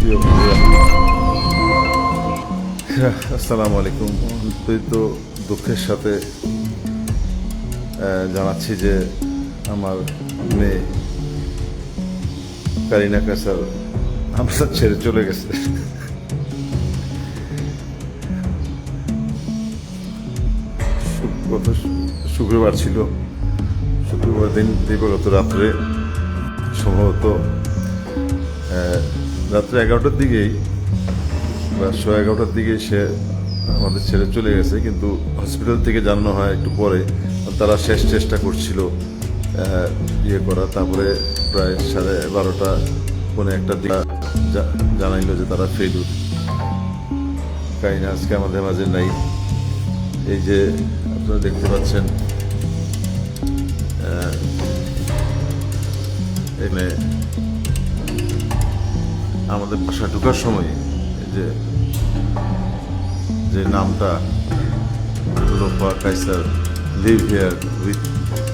প্রিয় বন্ধুরা, আসসালামু আলাইকুম। অত্যন্ত দুঃখের সাথে জানাচ্ছি যে আমার মেয়ে কারিনা কাসার আমরা ছেড়ে চলে গেছে। গত শুক্রবার ছিল, শুক্রবার দিন দিবাগত রাত্রে, সম্ভবত রাত্রে 11টার দিকেই বা 11:30টার দিকে সে আমাদের ছেড়ে চলে গেছে। কিন্তু হসপিটাল থেকে জানানো হয় একটু পরে, তারা শেষ চেষ্টা করছিল ইয়ে করা। তারপরে প্রায় 12:30 পৌনে একটা দিকে জানাইলো যে তারা ফেলুর। কারিনা আজকে আমাদের মাঝে নাই। এই যে আপনারা দেখতে পাচ্ছেন, এখানে আমাদের বাসা ঢোকার সময় যে যে নামটা লোফা Kaiser live here with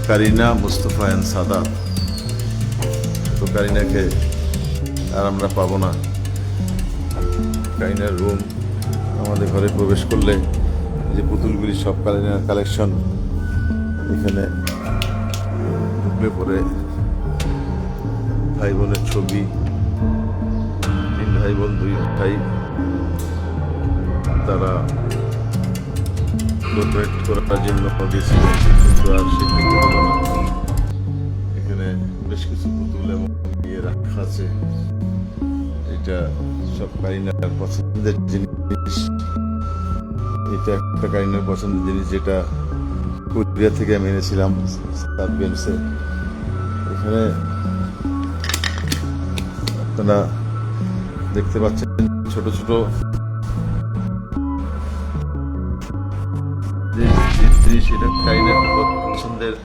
Kareena Mustafa and Sadat, তো কারিনাকে আর আমরা পাবো না। কারিনার রুম, আমাদের ঘরে প্রবেশ করলে যে পুতুলগুলি সব কারিনার কালেকশন, এখানে ঢুকলে পরে ভাই বোনের ছবি, 3 ভাই বোন 2 ভাই, তারা ডোনেট করার জন্য দিয়েছিল, কিন্তু আর সেখানে হলো না। এখানে বেশ কিছু পুতুল এবং ইয়ে রাখা আছে। এটা সব কারিনার পছন্দের জিনিস। এটা একটা কারিনার পছন্দের জিনিস, যেটা কোরিয়া থেকে আমি এনেছিলাম তার বেন্সে। এখানে আপনারা দেখতে পাচ্ছেন ছোট ছোট যে জিনিস, এটা কারিনার পছন্দের।